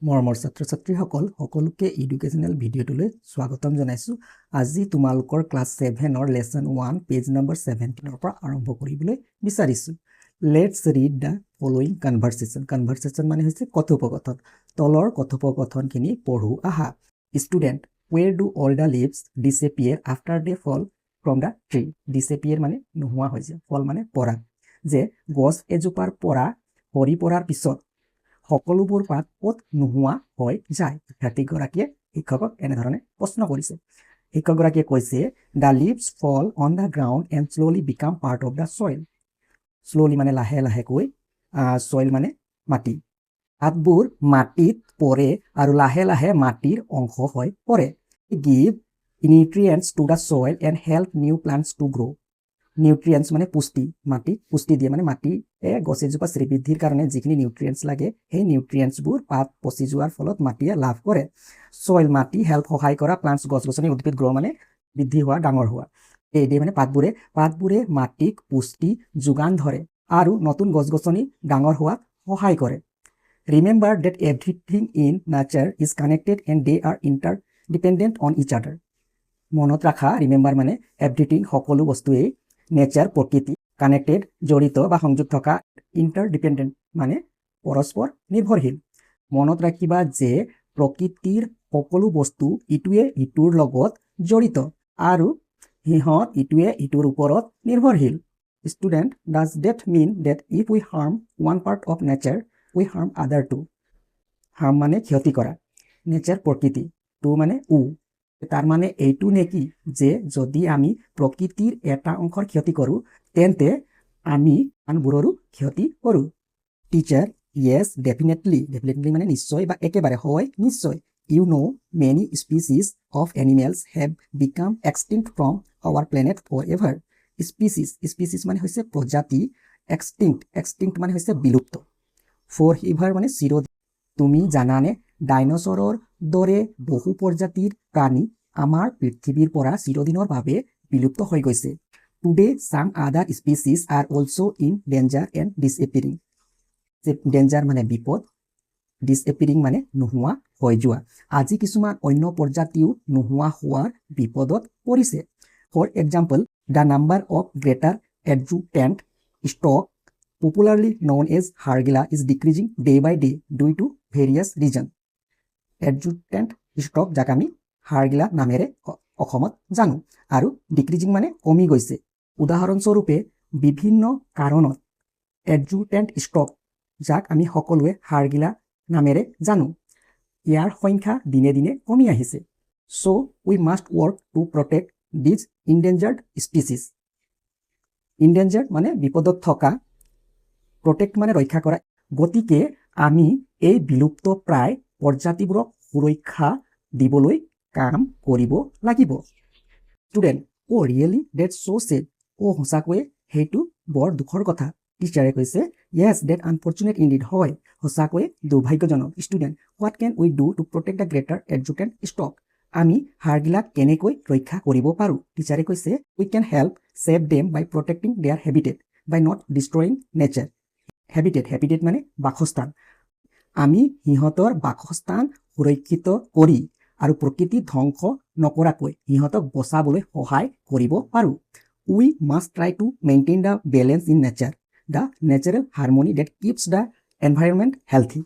মৰমৰ ছাত্ৰ-ছাত্ৰীসকল সকলোকে এডুকেশ্যনেল ভিডিঅ'টোলৈ স্বাগতম জনাইছোঁ। আজি তোমালোকৰ ক্লাছ 7ৰ লেচন 1 পেজ নম্বৰ 17ৰ পৰা আৰম্ভ কৰিবলৈ বিচাৰিছোঁ। Let's read the following conversation. Conversation মানে হৈছে কথোপকথন। তলৰ কথোপকথনখিনি পঢ়ো আহা। Student, where do all the leaves disappear after they fall from the tree. ডিছএপিয়াৰ মানে নোহোৱা হৈ যায়, ফল মানে পৰা। যে গছ এজোপাৰ পৰা সৰি পৰাৰ পিছত সকলোবোৰ পাত ক'ত নোহোৱা হৈ যায়। শিক্ষাৰ্থীগৰাকীয়ে শিক্ষকক এনেধৰণে প্ৰশ্ন কৰিছে। শিক্ষকগৰাকীয়ে কৈছে দ্য লিভছ ফল on the ground and slowly became part of the soil. Slowly মানে লাহে লাহেকৈ, ছইল মানে মাটি। পাতবোৰ মাটিত পৰে আৰু লাহে লাহে মাটিৰ অংশ হৈ পৰে। Give nutrients to the soil and help new plants to grow'. Nutrients মানে পুষ্টি, মাটি পুষ্টি দিয়ে, মানে মাটিয়ে গছ এজোপা শ্ৰীবৃদ্ধিৰ কাৰণে যিখিনি নিউট্ৰিয়েণ্টছ লাগে সেই নিউট্ৰিয়েণ্টছবোৰ পাত পচি যোৱাৰ ফলত মাটিয়ে লাভ কৰে। ছইল মাটি, হেল্প সহায় কৰা, প্লাণ্টছ গছ গছনি, উদ্ভিদ গ্ৰ' মানে বৃদ্ধি হোৱা, ডাঙৰ হোৱা। এই মানে পাতবোৰে মাটিক পুষ্টি যোগান ধৰে আৰু নতুন গছ গছনি ডাঙৰ হোৱাত সহায় কৰে। Remember that everything in nature is connected and they are interdependent on each other. মনত ৰাখা, ৰিমেম্বাৰ মানে এভৰিথিং সকলো বস্তুৱেই, নেচাৰ প্ৰকৃতি, কানেক্টেড জড়িত বা সংযোগ থকা, ইণ্টাৰডিপেণ্ডেণ্ট মানে পৰস্পৰ নিৰ্ভৰশীল। মনত ৰাখিবা যে প্ৰকৃতিৰ সকলো বস্তু ইটোৱে ইটোৰ লগত জড়িত আৰু সিহঁত ইটোৱে ইটোৰ ওপৰত নিৰ্ভৰশীল। Student, does that mean that if we harm one part of nature we harm other too. Harm মানে ক্ষতি কৰা, নেচাৰ প্ৰকৃতি, টু মানে তাৰ মানে এইটো নেকি যে যদি আমি প্ৰকৃতিৰ এটা অংশৰ ক্ষতি কৰোঁ তেন্তে আমি আনবোৰৰো ক্ষতি কৰোঁ। টিচাৰ, য়েছ ডেফিনেটলি। ডেফিনেটলি মানে নিশ্চয় বা একেবাৰে, হয় নিশ্চয়। You know' many species of animals have become extinct from our planet forever. Species মানে হৈছে প্ৰজাতি, এক্সটিংক্ট মানে হৈছে বিলুপ্ত, ফৰ এভাৰ মানে চিৰদিন। তুমি জানানে ডাইনছৰৰ দৰে বহু প্ৰজাতিৰ প্ৰাণী আমাৰ পৃথিৱীৰ পৰা চিৰদিনৰ বাবে বিলুপ্ত হৈ গৈছে। Today some other species are also' in danger and disappearing. Danger মানে বিপদ, ডিছএপিয়াৰিং মানে নোহোৱা হৈ যোৱা। আজি কিছুমান অন্য প্ৰজাতিও নোহোৱা হোৱাৰ বিপদত পৰিছে। For example, the number of greater adjutant stork popularly known as হাড়গিলা is decreasing day by day due to various reason. Adjutant stork, যাক আমি হাড়গিলা নামেৰে অসমত জানো, আৰু ডিক্ৰিজিং মানে কমি গৈছে। উদাহৰণস্বৰূপে বিভিন্ন কাৰণত এডজুটেণ্ট ষ্টক, যাক আমি সকলোৱে হাড়গিলা নামেৰে জানো, ইয়াৰ সংখ্যা দিনে দিনে কমি আহিছে। So' we must work to protect these endangered species. Endangered মানে বিপদত থকা, প্ৰটেক্ট মানে ৰক্ষা কৰা। গতিকে আমি এই বিলুপ্ত প্ৰায় প্ৰজাতিবোৰক সুৰক্ষা দিবলৈ কাম কৰিব লাগিব। Student, really that's so' said. সঁচাকৈয়ে সেইটো বৰ দুখৰ কথা। টিচাৰে কৈছে য়েছ ডেট আনফৰ্চুনেট ইনডিড। হয় সঁচাকৈয়ে দুৰ্ভাগ্যজনক। Student, what can we do to protect the greater adjutant stork. আমি হাড়গিলাক কেনেকৈ ৰক্ষা কৰিব পাৰোঁ? টিচাৰে কৈছে we can help save them by protecting their habitat by not destroying nature. Habitat মানে বাসস্থান। আমি সিহঁতৰ বাসস্থান সুৰক্ষিত কৰি আৰু প্ৰকৃতি ধ্বংস নকৰাকৈ সিহঁতক বচাবলৈ সহায় কৰিব পাৰোঁ। We must try to maintain the balance in nature, the natural harmony that keeps the environment healthy.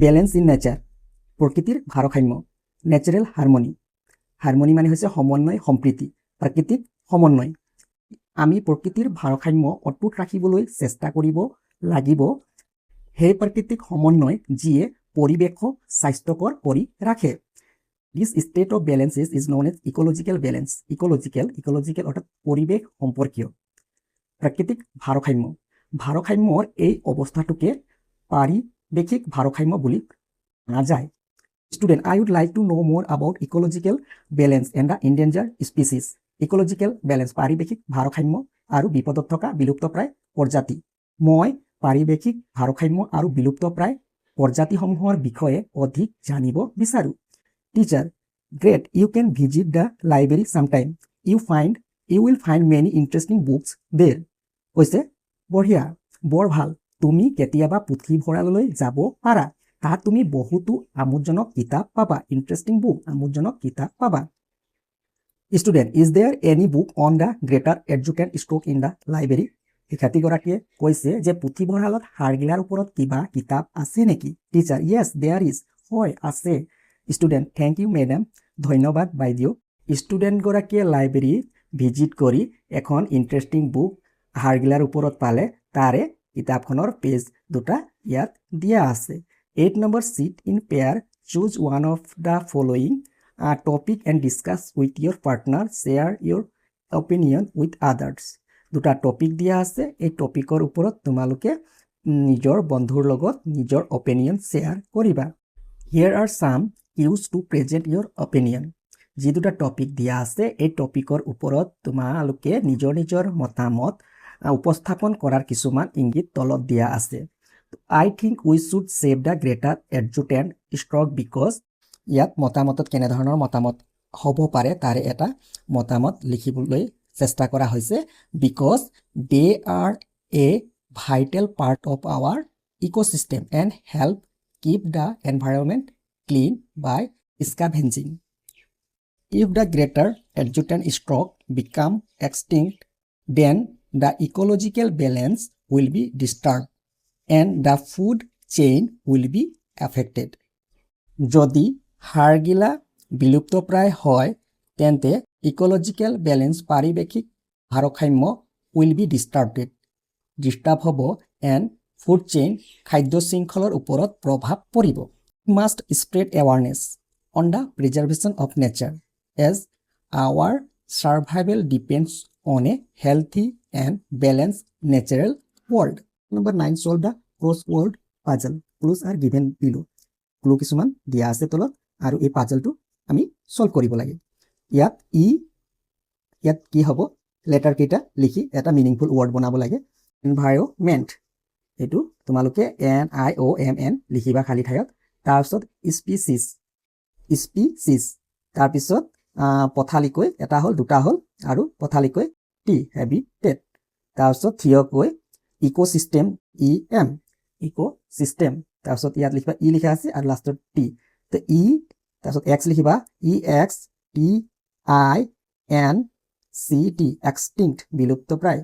Balance in nature, প্ৰকৃতিৰ ভাৰসাম্য। নেচাৰেল হাৰমনি মানে হৈছে সমন্বয়, সম্প্ৰীতি, প্ৰাকৃতিক সমন্বয়। আমি প্ৰকৃতিৰ ভাৰসাম্য অটুট ৰাখিবলৈ চেষ্টা কৰিব লাগিব। সেই প্ৰাকৃতিক সমন্বয় যিয়ে পৰিৱেশক স্বাস্থ্যকৰ কৰি ৰাখে। This state of balances is known as ecological balance. Ecological অৰ্থাৎ পৰিৱেশ সম্পৰ্কীয়। প্ৰাকৃতিক ভাৰসাম্যৰ এই অৱস্থাটোকে পাৰিৱেশিক ভাৰসাম্য বুলি জনা যায়। Student, I would like to know' more about ecological balance and the endangered species. Ecological balance, পাৰিৱেশিক ভাৰসাম্য আৰু বিপদত থকা বিলুপ্তপ্ৰায় প্ৰজাতি। মই পাৰিৱেশিক ভাৰসাম্য আৰু বিলুপ্তপ্ৰায় প্ৰজাতিসমূহৰ বিষয়ে অধিক জানিব বিচাৰোঁ। Teacher, great, you can visit the library sometime. You will find many interesting books there. কৈছে বঢ়িয়া, বৰ ভাল, তুমি কেতিয়াবা পুথিভঁৰাললৈ যাব পাৰা। তাত তুমি বহুতো আমোদজনক কিতাপ পাবা ইণ্টাৰেষ্টিং বুক আমোদজনক কিতাপ পাবা student is there any book on the greater এডুকেট ষ্টক ইন দ্য লাইব্ৰেৰী শিক্ষাৰ্থীগৰাকীয়ে কৈছে যে পুথিভঁৰালত হাড়গিলাৰ ওপৰত কিবা কিতাপ আছে নেকি টিচাৰ য়েছ দেয়াৰ ইজ হয় আছে ষ্টুডেণ্ট থেংক ইউ মেডাম ধন্যবাদ বাইদেউ ষ্টুডেণ্টগৰাকীয়ে লাইব্ৰেৰী ভিজিট কৰি এখন ইণ্টাৰেষ্টিং বুক হাড়গিলাৰ ওপৰত পালে তাৰে কিতাপখনৰ পেজ দুটা ইয়াত দিয়া আছে 8 number sheet in pair choose one of the following topic and discuss with your partner share your opinion with others দুটা টপিক দিয়া আছে এই টপিকৰ ওপৰত তোমালোকে নিজৰ বন্ধুৰ লগত নিজৰ অপিনিয়ন শ্বেয়াৰ কৰিবা here are some use to present your opinion যি দুটা টপিক দিয়া আছে এই টপিকৰ ওপৰত তোমালোকে নিজৰ নিজৰ মতামত উপস্থাপন কৰাৰ কিছুমান ইংগিত তলত দিয়া আছে I think we should save the greater adjutant stroke because ইয়াত মতামতত কেনেধৰণৰ মতামত হ'ব পাৰে তাৰে এটা মতামত লিখিবলৈ চেষ্টা কৰা হৈছে because they are a vital part of our ecosystem and help keep the environment clean by scavenging. If the greater adjutant stroke become extinct, then the ecological balance will be disturbed and the food chain will be affected. যদি হাড়গিলা বিলুপ্তপ্ৰায় হয় তেন্তে ecological balance পাৰিৱেশিক ভাৰসাম্য will be disturb হ'ব and food chain খাদ্য শৃংখলৰ ওপৰত প্ৰভাৱ পৰিব must spread awareness on the preservation of nature as our survival depends on a healthy and balanced natural world Number 9 solve the crossword puzzle clues are given below clue কিছুমান দিয়া আছে তলত আৰু এই পাজলটো আমি সলভ কৰিব লাগে ইয়াত কি হ'ব লেটাৰ কেইটা লিখি এটা মিনিংফুল ৱৰ্ড বনাব লাগে এনভাইৰনমেন্ট এটো তোমালোকে NIOMN লিখিবা খালি ঠাইত তাৰপিছত স্পিচিছ তাৰপিছত পথালিকৈ এটা হ'ল দুটা হ'ল আৰু পথালিকৈ টি হেবিটেট তাৰপিছত থিয়কৈ ইকোসিস্টেম ইকোসিস্টেম তাৰপিছত ইয়াত লিখিবা ই লিখা আছে আৰু লাষ্টত টি তো ই তাৰপিছত এক্স লিখিবা EXTINCT এক্সটিংক্ট বিলুপ্তপ্ৰায়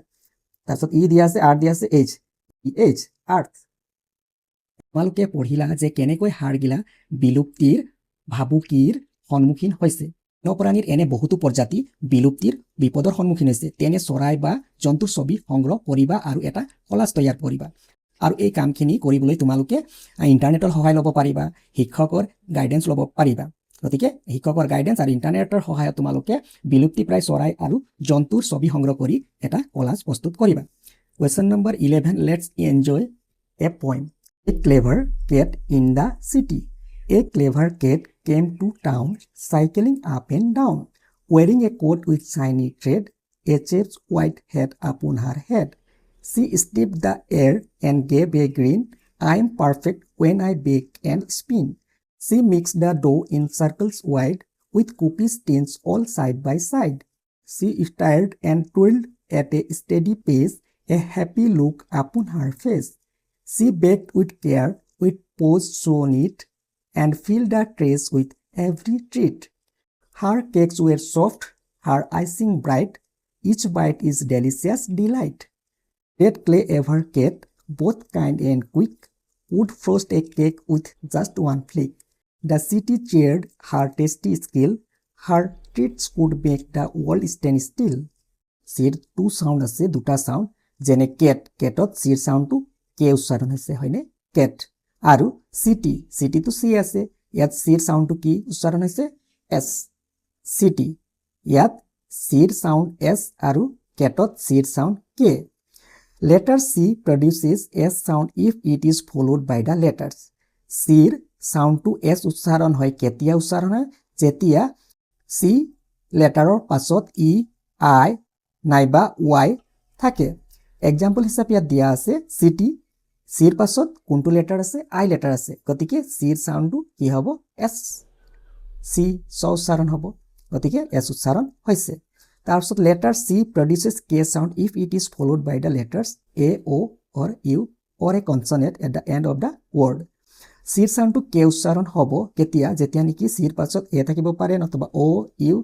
তাৰপিছত ই দিয়া আছে আৰ দিয়া আছে এইচ আৰ্থ তোমালোকে পঢ়িলা যে কেনেকৈ হাড়গিলা বিলুপ্তিৰ ভাবুকিৰ সন্মুখীন হৈছে বন্যপ্ৰাণীৰ এনে বহুতো প্ৰজাতি বিলুপ্তিৰ বিপদৰ সন্মুখীন হৈছে তেনে চৰাই বা জন্তুৰ ছবি সংগ্ৰহ কৰিবা আৰু এটা কলাজ তৈয়াৰ কৰিবা আৰু এই কামখিনি কৰিবলৈ তোমালোকে ইণ্টাৰনেটৰ সহায় ল'ব পাৰিবা শিক্ষকৰ গাইডেন্স ল'ব পাৰিবা গতিকে শিক্ষকৰ গাইডেন্স আৰু ইণ্টাৰনেটৰ সহায়ত তোমালোকে বিলুপ্তিপ্ৰায় চৰাই আৰু জন্তুৰ ছবি সংগ্ৰহ কৰি এটা কলাজ প্ৰস্তুত কৰিবা question number 11 let's enjoy a poem a clever cat in the city A clever cat came to town, cycling up and down, wearing a coat with shiny thread, a chef's white hat upon her head. She sniffed the air and gave a grin. I am perfect when I bake and spin. She mixed the dough in circles wide, with cookies tins all side by side. She stirred and twirled at a steady pace, a happy look upon her face. She baked with care, with paws so neat, and filled the trays with every treat. Her cakes were soft, her icing bright, each bite is delicious delight. Red clay ever cat, both kind and quick, would frost a cake with just one flick. The city cheered her tasty skill, her treats could make the world stand still. Sir two sound ase duta sound, jene cat, catot sir sound to k ucharon hoise hoine cat. আৰু সিটি তো সি আছে ইয়াত সিৰ সাউন্ডটো কি উচ্চাৰণ হৈছে এস সিটি ইয়াত সিৰ sound এস আৰু কেটত সিৰ sound K letter C produces S sound if it is followed by the letters সিৰ সাউন্ডটো এস উচ্চাৰণ হয় কেতিয়া উচ্চাৰণ হয় যেতিয়া সি লেটাৰৰ পাছত ই আই নাইবা ওয়াই থাকে এক্সাম্পল হিচাপে ইয়াত দিয়া আছে সিটি সিৰ পাছত কোনটো লেটাৰ আছে আই লেটাৰ আছে গতিকে সিৰ সাউন্ডটো কি হ'ব এস সি উচ্চাৰণ হ'ব গতিকে এস উচ্চাৰণ হৈছে তাৰপিছত letter C produces K sound if it is followed by the letters A O or U or a consonant at the end of the word চিৰ চাউণ্ডটো কে উচ্চাৰণ হ'ব কেতিয়া যেতিয়া নেকি চিৰ পাছত এ থাকিব পাৰে নতুবা অ ইউ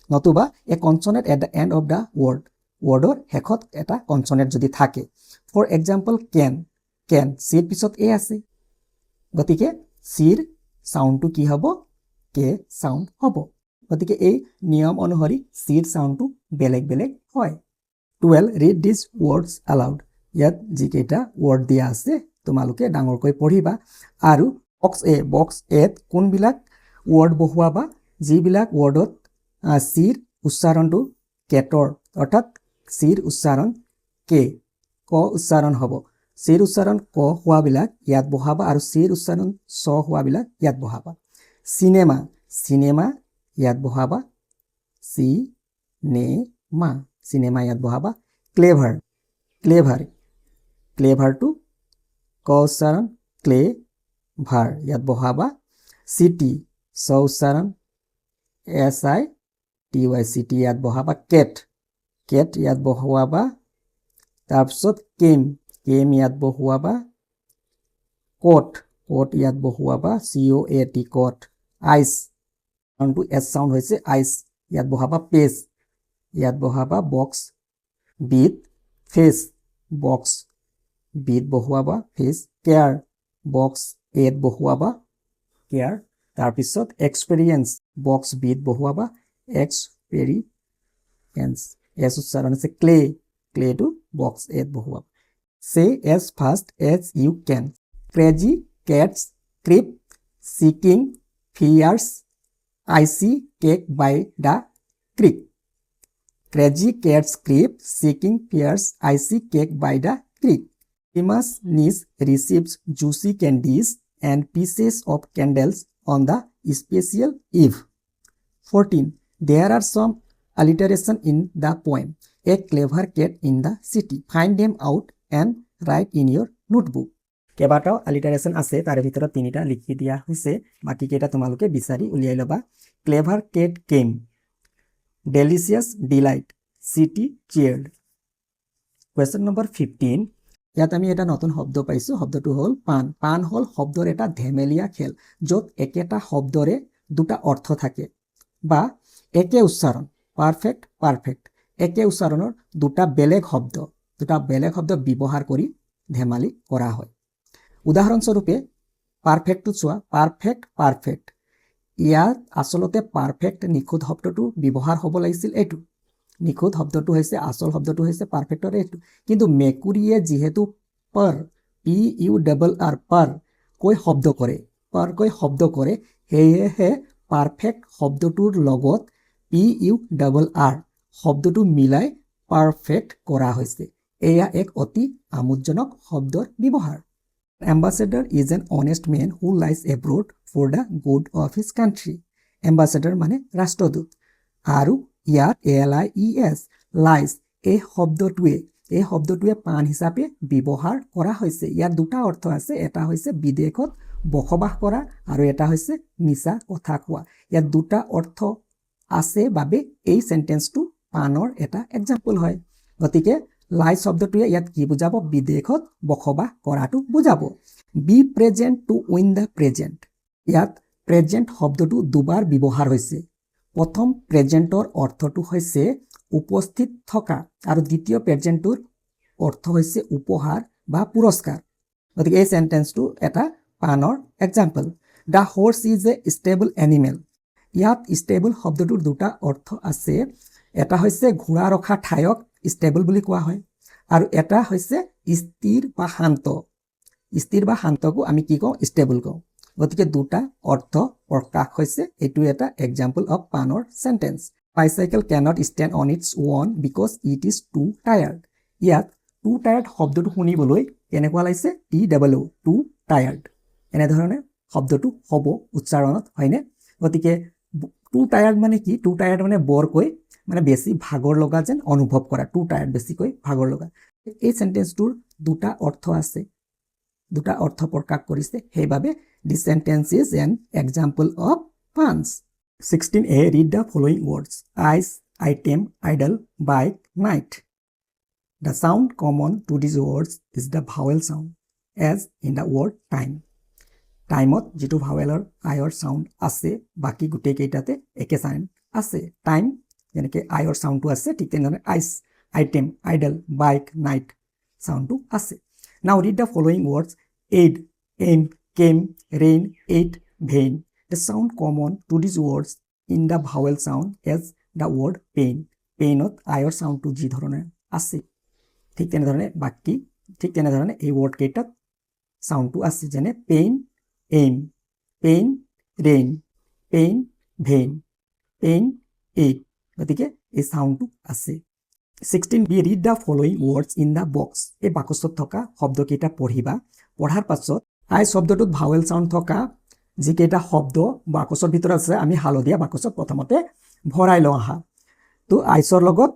নতুবা a consonant at the end of the word ৱৰ্ডৰ শেষত এটা কনচনেণ্ট যদি থাকে ফৰ এক্সাম্পল কেন চিৰ পিছত এ আছে গতিকে চিৰ চাউণ্ডটো কি হ'ব কে চাউণ্ড হ'ব গতিকে এই নিয়ম অনুসৰি চিৰ চাউণ্ডটো বেলেগ বেলেগ হয় 12 ৰিড দিছ ৱৰ্ডছ এলাউড ইয়াত যিকেইটা ৱৰ্ড দিয়া আছে তোমালোকে ডাঙৰকৈ পঢ়িবা আৰু বক্স এত কোনবিলাক ৱৰ্ড বহুৱাবা যিবিলাক ৱৰ্ডত চিৰ উচ্চাৰণটো কেটৰ অৰ্থাৎ চিৰ উচ্চাৰণ কে ক উচ্চাৰণ হ'ব চিৰ উচ্চাৰণ ক হোৱাবিলাক ইয়াত বহাবা আৰু চিৰ উচ্চাৰণ চ হোৱাবিলাক ইয়াত বহাবা চিনেমা ইয়াত বহাবা চিনেমা ইয়াত বহাবা ক্লেভাৰটো ক উচ্চাৰণ ক্লেভাৰ ইয়াত বহাবা চিটি চ উচ্চাৰণ SITY চিটি ইয়াত বহাবা কেট ইয়াত বহুৱাবা তাৰপিছত কেম ইয়াত বহুৱাবা কোট ইয়াত বহুৱাবা COAT কোট আইচ চাউণ্ডটো এছ চাউণ্ড হৈছে আইচ ইয়াত বহাবা পেজ ইয়াত বহাবা বক্স বিট ফেচ বক্স বিট বহুৱাবা ফেচ কেয়াৰ বক্স এত বহুৱাবা কেয়াৰ তাৰপিছত এক্সপেৰিয়েন্স বক্স বিট বহুৱাবা এক্সপেৰিয়েন্স এছ উচ্চাৰণ আছে ক্লেটো বক্স এত বহুৱাবা say as fast as you can crazy cats creep seeking fears icy cake by the creek crazy cats creep seeking fears icy cake by the creek famous niece receives juicy candies and pieces of candles on the special eve 14 there are some alliteration in the poem a clever cat in the city find them out and write in your notebook কেইবাটাও alliteration আছে তাৰে ভিতৰত তিনিটা লিখি দিয়া হৈছে বাকি কেইটা তোমালোকে বিচাৰি উলিয়াই লবা clever cat came delicious delight city cheered question number 15 ইয়াত আমি এটা নতুন শব্দ পাইছো শব্দটো হ'ল পান হ'ল শব্দৰ এটা ধেমেলীয়া খেল য'ত একেটা শব্দৰে দুটা অৰ্থ থাকে বা একে উচ্চাৰণ পাৰফেক্ট একে উচ্চাৰণৰ দুটা বেলেগ শব্দ ব্যৱহাৰ কৰি ধেমালি কৰা হয় উদাহৰণস্বৰূপে পাৰফেক্টটো চোৱা পাৰফেক্ট ইয়াত আচলতে পাৰফেক্ট নিখুঁত শব্দটো ব্যৱহাৰ হ'ব লাগিছিল এইটো নিখুঁত শব্দটো হৈছে আচল শব্দটো হৈছে পাৰফেক্টৰ এইটো কিন্তু মেকুৰীয়ে যিহেতু PURR পাৰ কৈ শব্দ কৰে সেয়েহে পাৰফেক্ট শব্দটোৰ লগত PURR শব্দটো মিলাই পাৰফেক্ট কৰা হৈছে এয়া এক অতি আমোদজনক শব্দৰ ব্যৱহাৰ Ambassador is an honest man who lies abroad for the good of his country. Ambassador মানে ৰাষ্ট্ৰদূত আৰু ইয়াত LIES lies এই শব্দটোৱে পান হিচাপে ব্যৱহাৰ কৰা হৈছে ইয়াৰ দুটা অৰ্থ আছে এটা হৈছে বিদেশত বসবাস কৰা আৰু এটা হৈছে মিছা কথা কোৱা ইয়াৰ দুটা অৰ্থ আছে বাবে এই সেন্টেন্সটো পানৰ এটা এক্সাম্পল হয় গতিকে লাই শব্দটোৱে ইয়াত কি বুজাব বিদেশত বসবাস কৰাটো বুজাব be present to win the present ইয়াত প্ৰেজেন্ট শব্দটো দুবাৰ ব্যৱহাৰ হৈছে প্ৰথম প্ৰেজেন্টৰ অৰ্থটো হৈছে উপস্থিত থকা আৰু দ্বিতীয় প্ৰেজেন্টৰ অৰ্থ হৈছে উপহাৰ বা পুৰস্কাৰ গতিকে এই সেন্টেন্সটো এটা পানৰ example the horse is a stable animal ইয়াত ষ্টেবল শব্দটোৰ দুটা অৰ্থ আছে এটা হৈছে ঘোঁৰা ৰখা ঠাইক ষ্টেবল বুলি কোৱা হয় আৰু এটা হৈছে স্থিৰ বা শান্তকো আমি কি কওঁ ষ্টেবল কওঁ গতিকে দুটা অৰ্থ প্ৰকাশ হৈছে এটো এটা এক্সাম্পল অফ পানৰ sentence bicycle cannot stand on its own because it is too tired ইয়াত too tired শব্দটো শুনিবলৈ কেনেকুৱা লাগিছে TOO too tired এনে ধৰণে শব্দটো হ'ব উচ্চাৰণত হয়নে গতিকে too tired মানে কি too tired মানে বৰকৈ মানে বেছি ভাগৰ লগা যেন অনুভৱ কৰা too tired বেছিকৈ ভাগৰ লগা এই সেন্টেন্সটোৰ দুটা অৰ্থ আছে দুটা অৰ্থ প্ৰকাশ কৰিছে সেইভাবে this sentence is an example of puns 16a read the following words ice item idle bike night the sound common to these words is the vowel sound as in the word time টাইমত যিটো ভাৱেলৰ আইৰ sound আছে বাকী গোটেইকেইটাতে একে sound আছে time যেনেকৈ আইৰ চাউণ্ডটো আছে ঠিক তেনেধৰণে ice item idol bike night চাউণ্ডটো আছে now read the following words aid aim came rain eight vein the sound common to these words in the vowel sound as the word pain পেইনত আইৰ চাউণ্ডটো যি ধৰণে আছে ঠিক তেনেধৰণে বাকী ঠিক তেনেধৰণে এই ৱৰ্ডকেইটাত চাউণ্ডটো আছে যেনে pain aim pain rain pain vein pain eight গতিকে এই চাউণ্ডটো আছে 16 B read the following words in the box এই বাকচত থকা শব্দকেইটা পঢ়িবা পঢ়াৰ পাছত আই শব্দটোত ভাৱেল চাউণ্ড থকা যিকেইটা শব্দ বাকচৰ ভিতৰত আছে আমি হালধীয়া বাকচত প্ৰথমতে ভৰাই লওঁ আহা তো আইচৰ লগত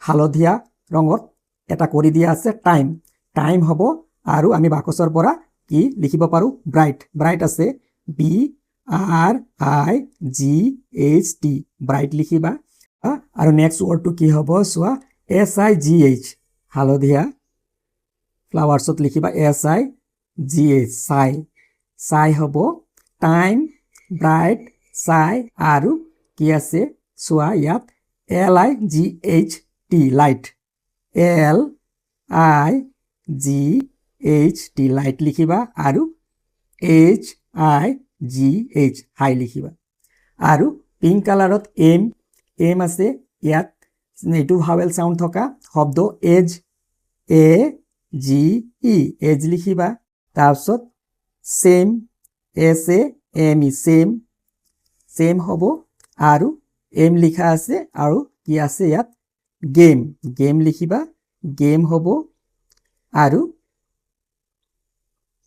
হালধীয়া ৰঙত এটা কৰি দিয়া আছে টাইম টাইম হ'ব আৰু আমি বাকচৰ পৰা কি লিখিব পাৰোঁ ব্ৰাইট ব্ৰাইট আছে BRIGHT ব্ৰাইট লিখিবা আৰু নেক্সট ৱৰ্ডটো কি হ'ব চোৱা SIGH হালধীয়া ফ্লাৱাৰ্ছত লিখিবা SIGH চাই চাই হ'ব টাইম ব্ৰাইট চাই আৰু কি আছে চোৱা ইয়াত LIGHT লাইট LIGHT লাইট লিখিবা আৰু HIGH হাই লিখিবা আৰু পিংক কালাৰত এম আছে ইয়াত এইটো ভাৱেল চাউণ্ড থকা শব্দ এজ AGE এজ লিখিবা তাৰপিছত চেম SAME চেম হ'ব আৰু এম লিখা আছে আৰু কি আছে ইয়াত গেম লিখিবা গেম হ'ব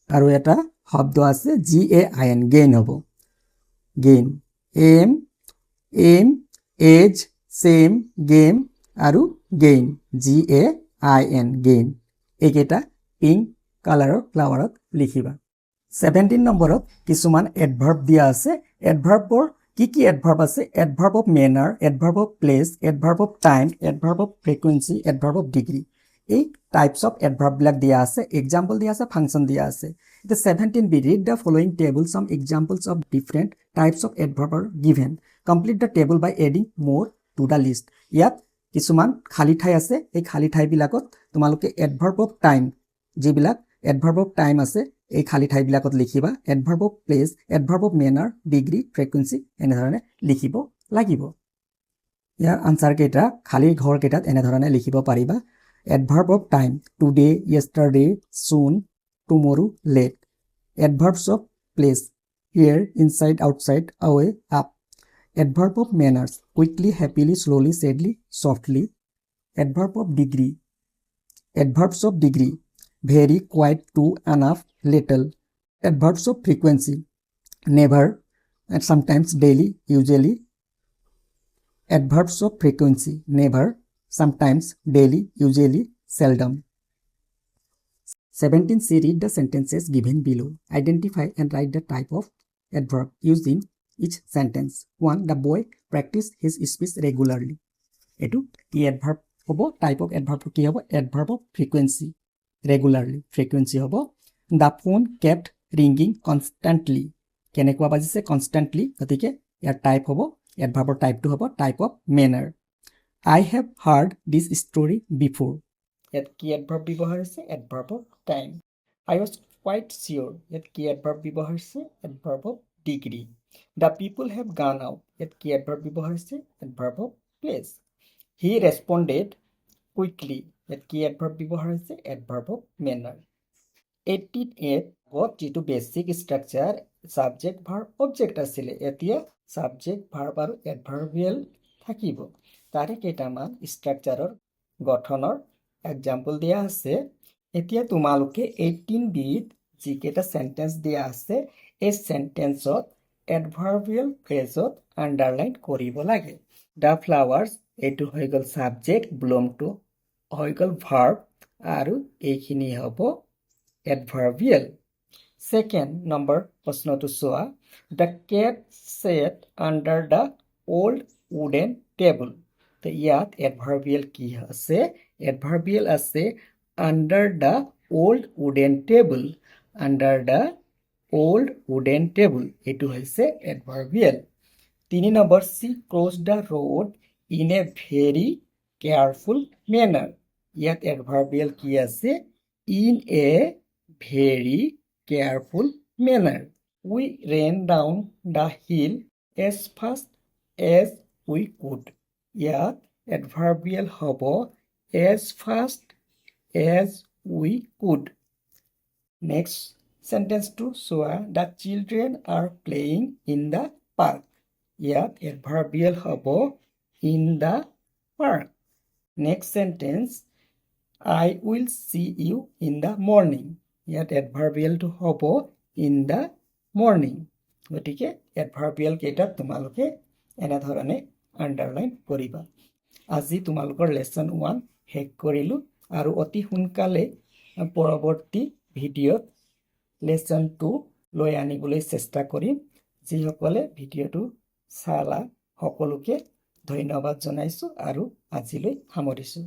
আৰু এটা শব্দ আছে GAIN গেইন হ'ব গেইন এম এজ চেম গেম আৰু গেইন GAIN গেইন এইকেইটা পিংক কালাৰৰ ফ্লাৱাৰত লিখিবা 17 নম্বৰত কিছুমান এডভাৰ্ব দিয়া আছে এডভাৰ্বৰ কি এডভাৰ্ব আছে adverb of manner adverb of place adverb of time adverb of frequency adverb of degree এই টাইপছ অফ এডভাৰ্ববিলাক দিয়া আছে এক্সাম্পল দিয়া আছে ফাংচন দিয়া আছে এতিয়া 17 B read the following table some examples of different types of adverb are given complete the table by adding more to the list ইয়াত কিছুমান খালী ঠাই আছে এই খালী ঠাইবিলাকত তোমালোকে এডভাৰ্ব অফ টাইম যিবিলাক এডভাৰ্ব অফ টাইম আছে এই খালী ঠাইবিলাকত লিখিবা adverb of place adverb of manner degree frequency এনেধৰণে লিখিব লাগিব ইয়াৰ আনচাৰকেইটা খালী ঘৰকেইটাত এনেধৰণে লিখিব পাৰিবা adverb of time today yesterday soon tomorrow late adverbs of place here inside outside away up adverb of manners quickly happily slowly sadly softly adverb of degree adverbs of degree very quite too enough little adverbs of frequency never and sometimes daily usually adverbs of frequency never sometimes daily usually seldom 17c read the sentences given below identify and write the type of adverb used in each sentence 1 the boy practiced his speech regularly etu ki adverb hobo type of adverb ki hobo adverb of frequency regularly frequency hobo the phone kept ringing constantly kenekwa bajise constantly gotike yar type hobo adverb or type to hobo type of manner I have heard this story before. Yet key adverb bibohar ase adverb of time. I was quite sure. Yet key adverb bibohar ase adverb of degree. The people have gone out. Yet key adverb bibohar ase adverb of place. He responded quickly. Yet key adverb bibohar ase adverb of manner. 88 what jitu basic structure subject verb object asile etia subject verb aru adverbial থাকিব তাৰে কেইটামান ষ্ট্ৰাকচাৰৰ গঠনৰ example দিয়া আছে এতিয়া তোমালোকে 18 বিত যিকেইটা সেন্টেন্স দিয়া আছে এই সেন্টেন্সত এডভাৰ্বিয়েল ফ্ৰেজত আন্ডাৰলাইন কৰিব লাগে দা ফ্লাৱাৰ্স এটো হৈ গল সাবজেক্ট ব্লুম টু হৈ গল ভাৰ্ব আৰু এইখিনি হ'ব এডভাৰ্বিয়েল সেকেন্ড নম্বৰ প্ৰশ্নটো চোৱা the cat sat under the old wooden table তো ইয়াত adverbial কি আছে adverbial আছে under the old wooden table under the old wooden table এইটো হৈছে adverbial 3 number she crossed the road in a very careful manner ইয়াত adverbial কি আছে in a very careful manner we ran down the hill as fast as we could ইয়াত adverbial হ'ব as fast as we could next sentence to চোৱা the children are playing in the park ইয়াত adverbial হ'ব in the park next sentence I will see you in the morning ইয়াত adverbial to হ'ব in the morning গতিকে adverbial কেইটা তোমালোকে এনে ধৰণে আন্ডাৰলাইন কৰিবা আজি তোমালোকৰ লেসন 1 শেষ কৰিলো আৰু অতি সোনকালে পৰৱৰ্তী ভিডিঅ'ত লেসন 2 লৈ আনিবলৈ চেষ্টা কৰিম যিসকলে ভিডিঅ'টো চালা সকলোকে ধন্যবাদ জনাইছো আৰু আজিলৈ সামৰিছো